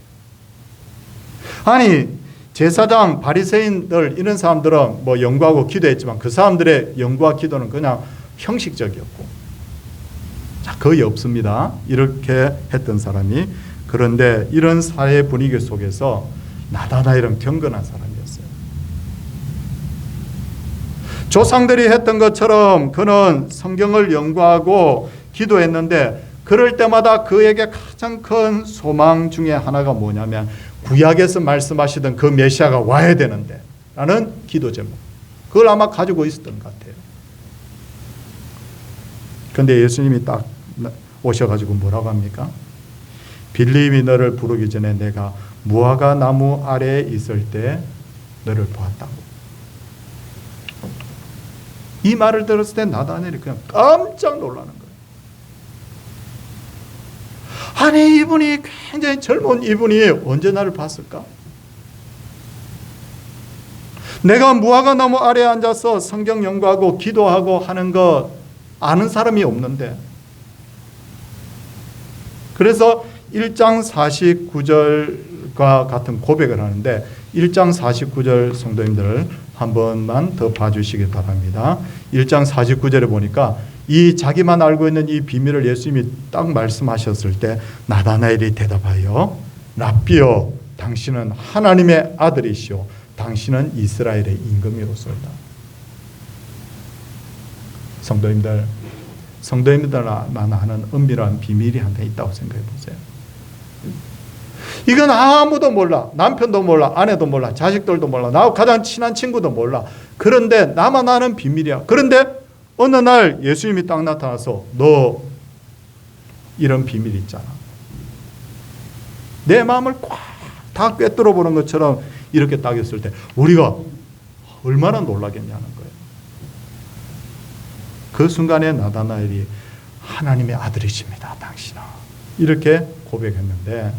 아니, 제사장, 바리새인들 이런 사람들은 연구하고 기도했지만 그 사람들의 연구와 기도는 그냥 형식적이었고 거의 없습니다. 이렇게 했던 사람이. 그런데 이런 사회 분위기 속에서 나다나엘은 경건한 사람이었어요. 조상들이 했던 것처럼 그는 성경을 연구하고 기도했는데 그럴 때마다 그에게 가장 큰 소망 중에 하나가 뭐냐면 구약에서 말씀하시던 그 메시아가 와야 되는데 라는 기도 제목, 그걸 아마 가지고 있었던 것 같아요. 그런데 예수님이 딱 오셔가지고 뭐라고 합니까? 빌립이 너를 부르기 전에 내가 무화과 나무 아래에 있을 때 너를 보았다고. 이 말을 들었을 때 나다넬이 그냥 깜짝 놀라는 거예요. 아니, 이분이 굉장히 젊은 이분이 언제 나를 봤을까? 내가 무화과나무 아래에 앉아서 성경 연구하고 기도하고 하는 거 아는 사람이 없는데, 그래서 1장 49절과 같은 고백을 하는데 1장 49절 성도님들 한 번만 더 봐주시기 바랍니다. 1장 49절에 보니까 이 자기만 알고 있는 이 비밀을 예수님이 딱 말씀하셨을 때 나다나엘이 대답하여 랍비여, 당신은 하나님의 아들이시오, 당신은 이스라엘의 임금이로소이다. 성도님들만 아는 은밀한 비밀이 하나 있다고 생각해 보세요. 이건 아무도 몰라. 남편도 몰라, 아내도 몰라, 자식들도 몰라, 나하고 가장 친한 친구도 몰라. 그런데 나만 아는 비밀이야. 그런데 어느 날 예수님이 딱 나타나서 너 이런 비밀 있잖아, 내 마음을 꽉 다 꿰뚫어 보는 것처럼 이렇게 딱 했을 때 우리가 얼마나 놀라겠냐는 거예요. 그 순간에 나다나엘이 하나님의 아들이십니다, 당신은, 이렇게 고백했는데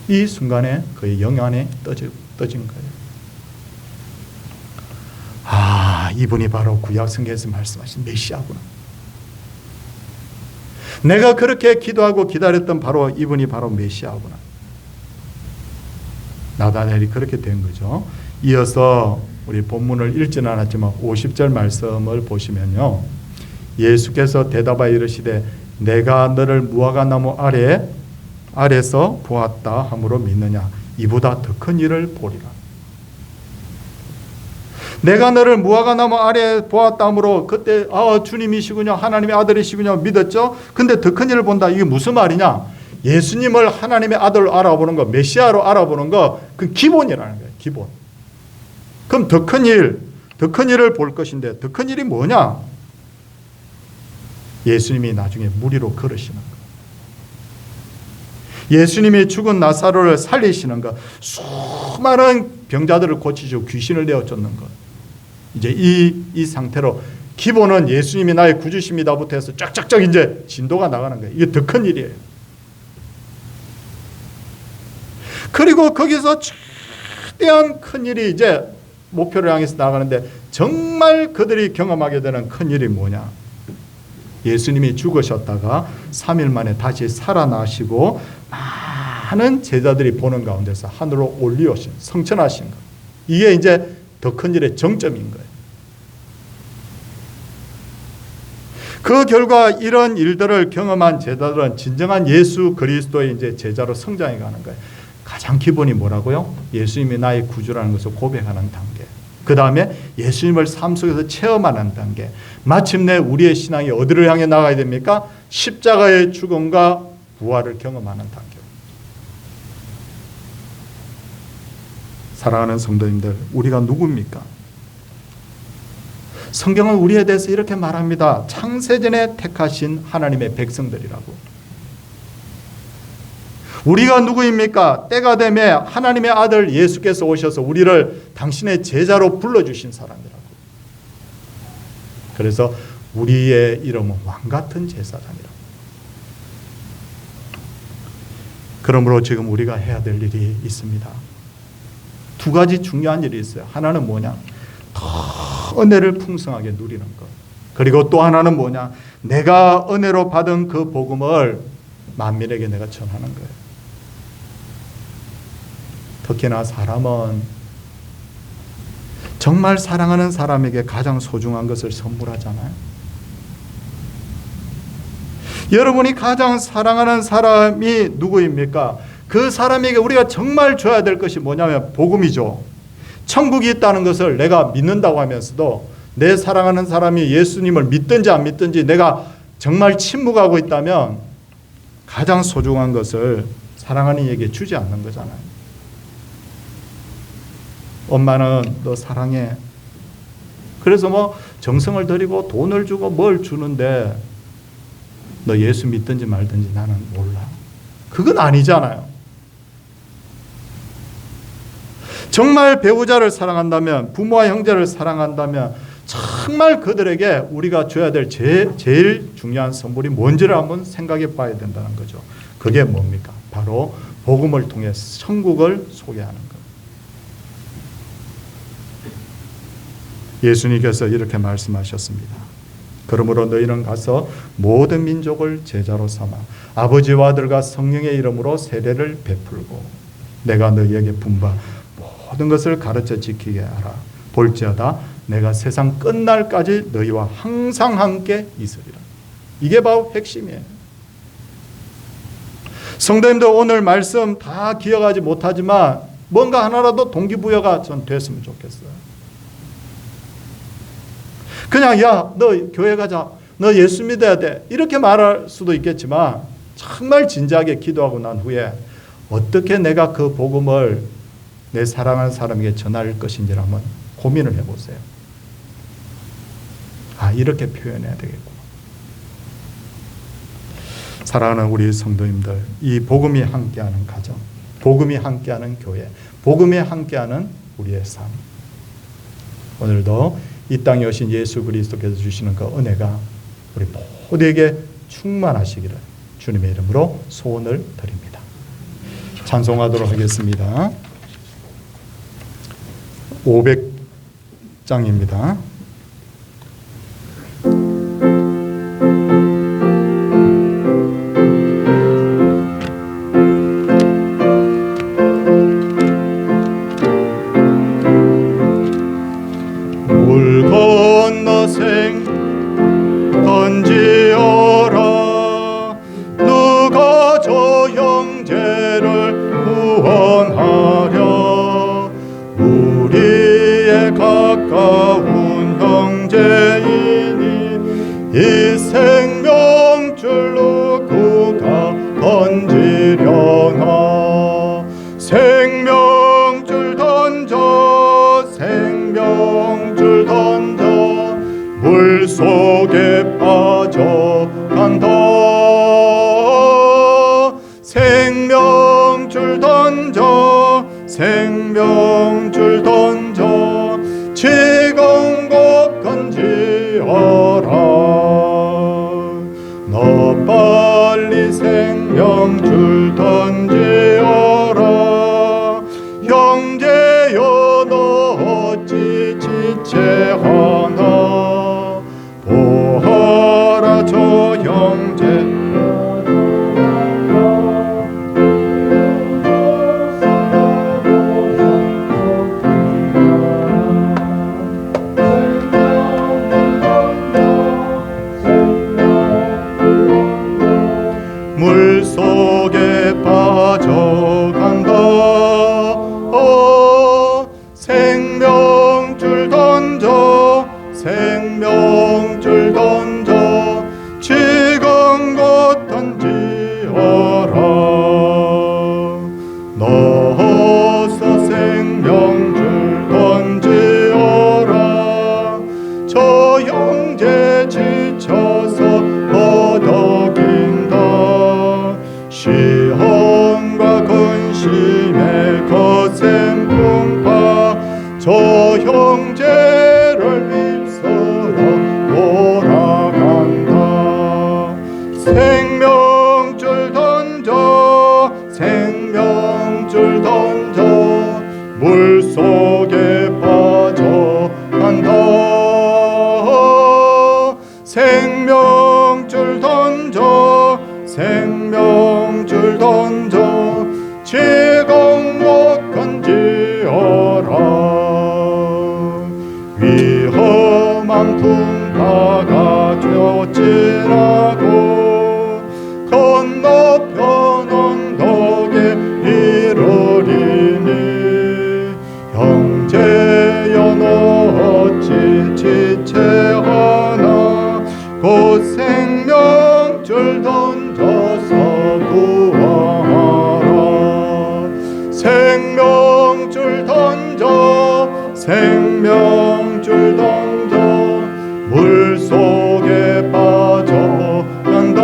이 순간에 그의 영안에 떠진 거예요. 아, 이분이 바로 구약 성경에서 말씀하신 메시아구나. 내가 그렇게 기도하고 기다렸던 바로 이분이 바로 메시아구나. 나다넬이 그렇게 된 거죠. 이어서 우리 본문을 읽지는 않았지만 50절 말씀을 보시면요, 예수께서 대답하여 이르시되 내가 너를 무화과나무 아래서 보았다 함으로 믿느냐, 이보다 더 큰 일을 보리라. 내가 너를 무화과나무 아래에 보았다 함으로 그때 주님이시군요, 하나님의 아들이시군요 믿었죠. 근데 더 큰 일을 본다, 이게 무슨 말이냐? 예수님을 하나님의 아들로 알아보는 거, 메시아로 알아보는 거, 그 기본이라는 거예요. 기본. 그럼 더 큰 일을 볼 것인데 더 큰 일이 뭐냐? 예수님이 나중에 무리로 걸으시는 거, 예수님이 죽은 나사로를 살리시는 것, 수많은 병자들을 고치시고 귀신을 내어쫓는 것. 이제 이 상태로 기본은 예수님이 나의 구주십니다부터 해서 쫙쫙쫙 이제 진도가 나가는 거예요. 이게 더 큰 일이에요. 그리고 거기서 최대한 큰 일이 이제 목표를 향해서 나가는데 정말 그들이 경험하게 되는 큰 일이 뭐냐? 예수님이 죽으셨다가 3일 만에 다시 살아나시고 많은 제자들이 보는 가운데서 하늘로 올리오신, 성천하신 것. 이게 이제 더 큰 일의 정점인 거예요. 그 결과 이런 일들을 경험한 제자들은 진정한 예수 그리스도의 이제 제자로 성장해 가는 거예요. 가장 기본이 뭐라고요? 예수님이 나의 구주라는 것을 고백하는 단계. 그 다음에 예수님을 삶 속에서 체험하는 단계. 마침내 우리의 신앙이 어디를 향해 나가야 됩니까? 십자가의 죽음과 부활을 경험하는 단계. 사랑하는 성도님들, 우리가 누굽니까? 성경은 우리에 대해서 이렇게 말합니다. 창세전에 택하신 하나님의 백성들이라고. 우리가 누구입니까? 때가 되매 하나님의 아들 예수께서 오셔서 우리를 당신의 제자로 불러주신 사람이라고. 그래서 우리의 이름은 왕같은 제사장이라고. 그러므로 지금 우리가 해야 될 일이 있습니다. 두 가지 중요한 일이 있어요. 하나는 뭐냐? 더 은혜를 풍성하게 누리는 것. 그리고 또 하나는 뭐냐? 내가 은혜로 받은 그 복음을 만민에게 내가 전하는 거예요. 특히나 사람은 정말 사랑하는 사람에게 가장 소중한 것을 선물하잖아요. 여러분이 가장 사랑하는 사람이 누구입니까? 그 사람에게 우리가 정말 줘야 될 것이 뭐냐면 복음이죠. 천국이 있다는 것을 내가 믿는다고 하면서도 내 사랑하는 사람이 예수님을 믿든지 안 믿든지 내가 정말 침묵하고 있다면 가장 소중한 것을 사랑하는 이에게 주지 않는 거잖아요. 엄마는 너 사랑해. 그래서 뭐 정성을 들이고 돈을 주고 뭘 주는데 너 예수 믿든지 말든지 나는 몰라. 그건 아니잖아요. 정말 배우자를 사랑한다면, 부모와 형제를 사랑한다면, 정말 그들에게 우리가 줘야 될 제일 중요한 선물이 뭔지를 한번 생각해 봐야 된다는 거죠. 그게 뭡니까? 바로 복음을 통해 천국을 소개하는 것. 예수님께서 이렇게 말씀하셨습니다. 그러므로 너희는 가서 모든 민족을 제자로 삼아 아버지와 아들과 성령의 이름으로 세례를 베풀고 내가 너희에게 분바 모든 것을 가르쳐 지키게 하라. 볼지어다 내가 세상 끝날까지 너희와 항상 함께 있으리라. 이게 바로 핵심이에요. 성도님들 오늘 말씀 다 기억하지 못하지만 뭔가 하나라도 동기부여가 전 됐으면 좋겠어요. 그냥 야, 너 교회 가자. 너 예수 믿어야 돼. 이렇게 말할 수도 있겠지만 정말 진지하게 기도하고 난 후에 어떻게 내가 그 복음을 내 사랑하는 사람에게 전할 것인지를 한번 고민을 해보세요. 아, 이렇게 표현해야 되겠구나. 사랑하는 우리 성도님들, 이 복음이 함께하는 가정, 복음이 함께하는 교회, 복음이 함께하는 우리의 삶. 오늘도 이 땅에 오신 예수 그리스도께서 주시는 그 은혜가 우리 모두에게 충만하시기를 주님의 이름으로 소원을 드립니다. 찬송하도록 하겠습니다. 500장입니다. 던지어라. 누가 저 형제를 구원하랴. 우리의 가까운 형제이니 이 생명줄로 누가 던지려나. 생명줄 던져, 생명줄 던져, 물속에 빠져간다. 생명줄 던져, 생명줄 던져, 지금 곧 건지어라. 너 빨리 생명줄 던지어라. 형제여 너 어찌 지체하나. 보아라 저 형제 물속에 빠져간다. 생명줄 던져, 생명줄 던져, 지금 곧 던지어라. 너 어서 생명줄 던지어라. 저 형제 지쳐서 허덕인다. 시험과 근심의 거센 풍파, 저 형제를 휩쓸어 돌아간다. 생명줄 던져, 생명줄 던져, 물속에 빠져간다. 생명줄 던져, 생명줄 던져, 지금 못 건지어라. 위험한 풍파가 쫓지라고 건너편 언덕에 이르리니. 형제여 너 어찌 지체하나. 곧 생명줄 던져서 구하라. 생명줄 던져, 생명줄 던져, 물속에 빠져간다.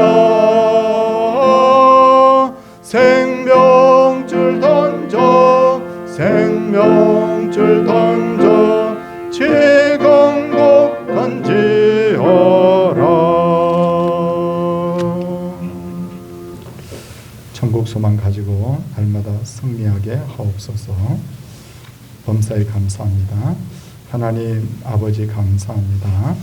생명줄 던져, 생명줄 던져, 지금 곧 하옵소서. 범사에 감사합니다. 하나님 아버지 감사합니다.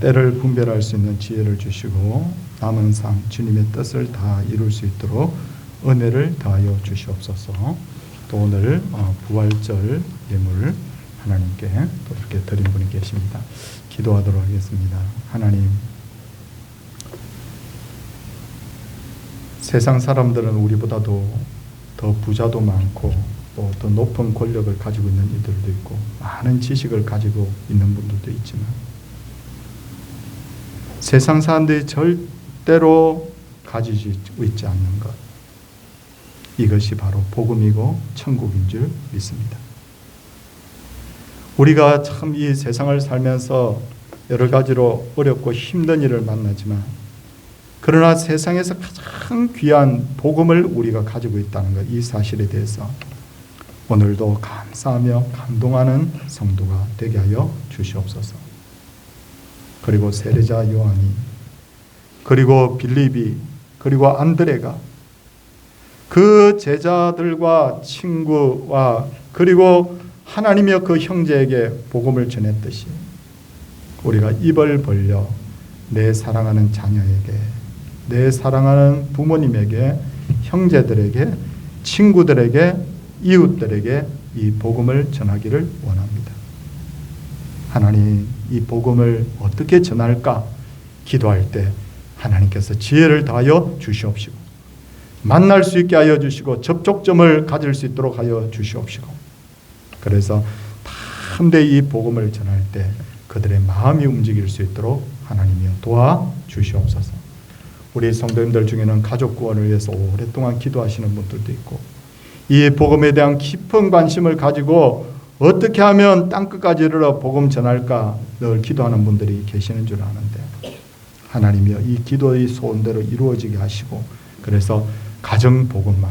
때를 분별할 수 있는 지혜를 주시고 남은 삶 주님의 뜻을 다 이룰 수 있도록 은혜를 더하여 주시옵소서. 또 오늘 부활절 예물 하나님께 또 이렇게 드린 분이 계십니다. 기도하도록 하겠습니다. 하나님, 세상 사람들은 우리보다도 더 부자도 많고 또 더 높은 권력을 가지고 있는 이들도 있고 많은 지식을 가지고 있는 분들도 있지만 세상 사람들이 절대로 가지고 있지 않는 것, 이것이 바로 복음이고 천국인 줄 믿습니다. 우리가 참 이 세상을 살면서 여러 가지로 어렵고 힘든 일을 만나지만 그러나 세상에서 가장 귀한 복음을 우리가 가지고 있다는 것, 이 사실에 대해서 오늘도 감사하며 감동하는 성도가 되게 하여 주시옵소서. 그리고 세례자 요한이, 그리고 빌립이, 그리고 안드레가 그 제자들과 친구와 그리고 하나님의 그 형제에게 복음을 전했듯이 우리가 입을 벌려 내 사랑하는 자녀에게, 내 사랑하는 부모님에게, 형제들에게, 친구들에게, 이웃들에게 이 복음을 전하기를 원합니다. 하나님, 이 복음을 어떻게 전할까 기도할 때 하나님께서 지혜를 다하여 주시옵시고 만날 수 있게 하여 주시고 접촉점을 가질 수 있도록 하여 주시옵시고 그래서 담대히 이 복음을 전할 때 그들의 마음이 움직일 수 있도록 하나님이여 도와주시옵소서. 우리 성도님들 중에는 가족 구원을 위해서 오랫동안 기도하시는 분들도 있고 이 복음에 대한 깊은 관심을 가지고 어떻게 하면 땅끝까지 이르러 복음 전할까 늘 기도하는 분들이 계시는 줄 아는데 하나님이여 이 기도의 소원대로 이루어지게 하시고 그래서 가정 복음화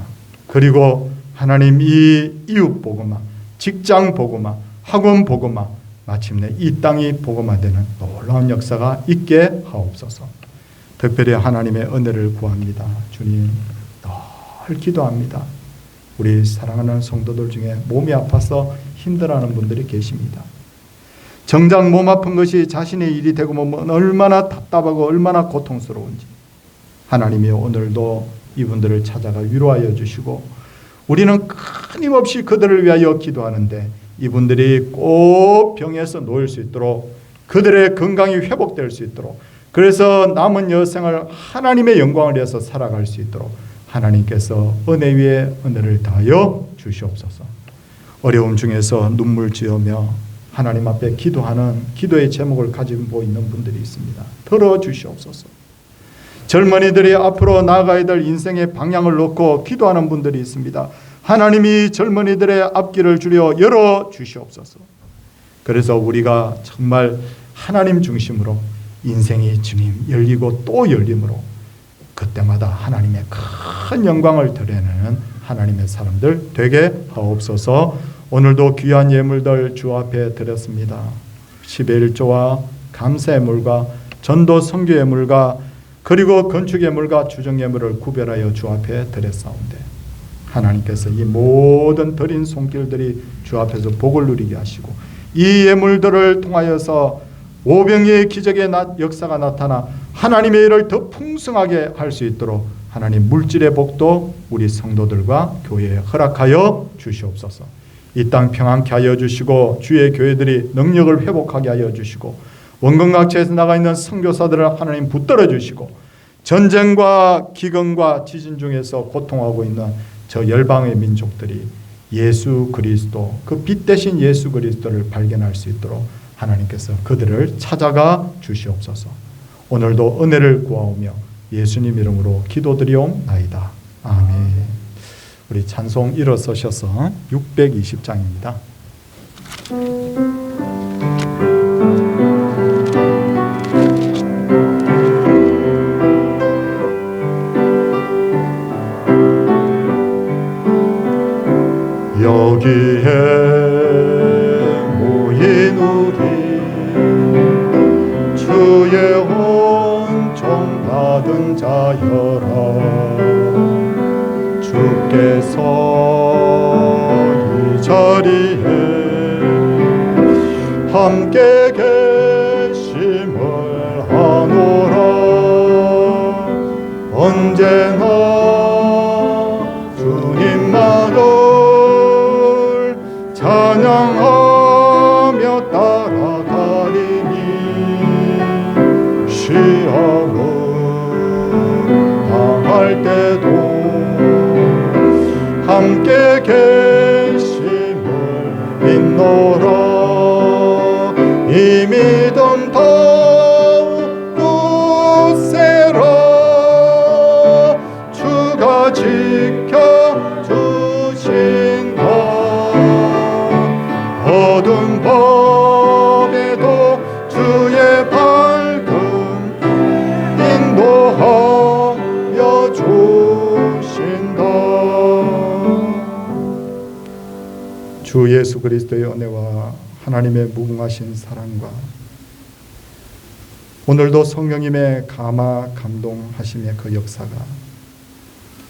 그리고 하나님 이 이웃 복음화, 직장 복음화, 학원 복음화, 마침내 이 땅이 복음화되는 놀라운 역사가 있게 하옵소서. 특별히 하나님의 은혜를 구합니다. 주님, 늘 기도합니다. 우리 사랑하는 성도들 중에 몸이 아파서 힘들어하는 분들이 계십니다. 정작 몸 아픈 것이 자신의 일이 되고 보면 얼마나 답답하고 얼마나 고통스러운지 하나님이 오늘도 이분들을 찾아가 위로하여 주시고 우리는 끊임없이 그들을 위하여 기도하는데 이분들이 꼭 병에서 놓일 수 있도록 그들의 건강이 회복될 수 있도록 그래서 남은 여생을 하나님의 영광을 위해서 살아갈 수 있도록 하나님께서 은혜 위에 은혜를 다하여 주시옵소서. 어려움 중에서 눈물 지으며 하나님 앞에 기도하는 기도의 제목을 가지고 있는 분들이 있습니다. 들어주시옵소서. 젊은이들이 앞으로 나아가야 될 인생의 방향을 놓고 기도하는 분들이 있습니다. 하나님이 젊은이들의 앞길을 주려 열어주시옵소서. 그래서 우리가 정말 하나님 중심으로 인생이 주님 열리고 또 열림으로 그때마다 하나님의 큰 영광을 드러내는 하나님의 사람들 되게 하옵소서. 오늘도 귀한 예물들 주 앞에 드렸습니다. 11조와 감사 예물과 전도 선교 예물과 그리고 건축 예물과 주정 예물을 구별하여 주 앞에 드렸사온데 하나님께서 이 모든 드린 손길들이 주 앞에서 복을 누리게 하시고 이 예물들을 통하여서 오병이의 기적의 역사가 나타나 하나님의 일을 더 풍성하게 할 수 있도록 하나님 물질의 복도 우리 성도들과 교회에 허락하여 주시옵소서. 이 땅 평안케 하여 주시고 주의 교회들이 능력을 회복하게 하여 주시고 원근각지에서 나가 있는 선교사들을 하나님 붙들어 주시고 전쟁과 기근과 지진 중에서 고통하고 있는 저 열방의 민족들이 예수 그리스도 그 빛 대신 예수 그리스도를 발견할 수 있도록 하나님께서 그들을 찾아가 주시옵소서. 오늘도 은혜를 구하오며 예수님 이름으로 기도드리옵나이다. 아멘. 우리 찬송 일어서셔서 620장입니다. 여기에 모인 우리 주의 온종 받은 자여라 주께서 시험을 당할 때도 함께 계심을 믿노라. 이 믿음 더욱 굳세라. 주가 지켜주신다. 어두운 밤에도 주의 밝음 인도하여 주신다. 주 예수 그리스도의 은혜와 하나님의 무궁하신 사랑과 오늘도 성령님의 감화 감동하심의 그 역사가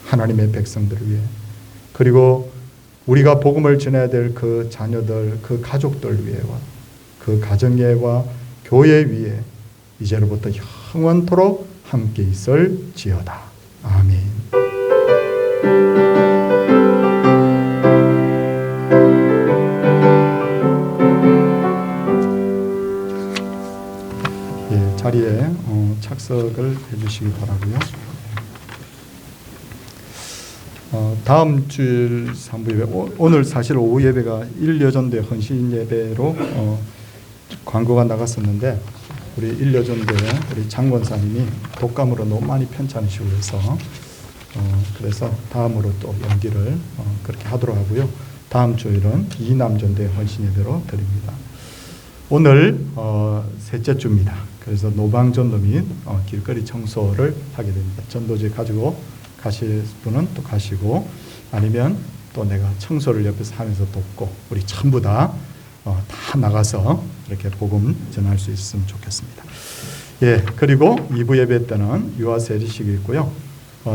하나님의 백성들을 위해, 그리고 우리가 복음을 전해야 될 그 자녀들, 그 가족들 위에와 그 가정예와 교회 위에 이제로부터 영원토록 함께 있을지어다. 아멘. 예, 자리에 착석을 해주시기 바라고요. 다음 주일 산부 예배, 오늘 사실 오후 예배가 일여전대 헌신 예배로 광고가 나갔었는데, 우리 일여전대 우리 장권사님이 독감으로 너무 많이 편찮으시고 해서 그래서 다음으로 또 연기를 그렇게 하도록 하고요. 다음 주일은 이남전대 헌신 예배로 드립니다. 오늘 셋째 주입니다. 그래서 노방전도 및 길거리 청소를 하게 됩니다. 전도지 가지고 가실 분은 또 가시고, 아니면 또 내가 청소를 옆에서 하면서 돕고, 우리 전부 다 나가서 이렇게 복음 전할 수 있으면 좋겠습니다. 예, 그리고 2부 예배 때는 유아 세리식이 있고요.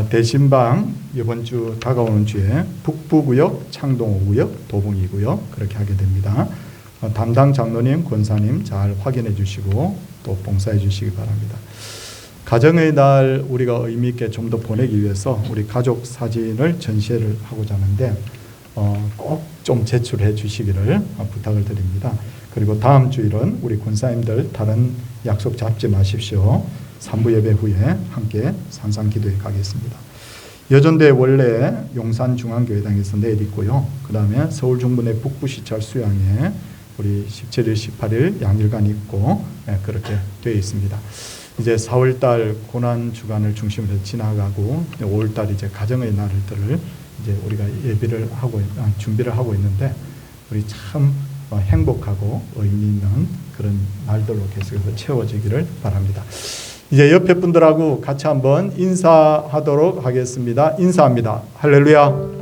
대신방 이번 주 다가오는 주에 북부구역, 창동 5구역, 도봉 2구역 그렇게 하게 됩니다. 담당 장로님, 권사님 잘 확인해 주시고 또 봉사해 주시기 바랍니다. 가정의 날 우리가 의미 있게 좀 더 보내기 위해서 우리 가족 사진을 전시회를 하고자 하는데 꼭 좀 제출해 주시기를 부탁을 드립니다. 그리고 다음 주일은 우리 권사님들 다른 약속 잡지 마십시오. 3부 예배 후에 함께 산상기도에 가겠습니다. 여전대 원래 용산중앙교회당에서 내일 있고요. 그 다음에 서울중부내 북부시찰 수양에 우리 17일, 18일 양일간 있고 그렇게 되어 있습니다. 이제 4월달 고난주간을 중심으로 지나가고 5월달 이제 가정의 날들을 이제 우리가 예비를 하고 준비를 하고 있는데, 우리 참 행복하고 의미 있는 그런 날들로 계속해서 채워지기를 바랍니다. 이제 옆에 분들하고 같이 한번 인사하도록 하겠습니다. 인사합니다. 할렐루야.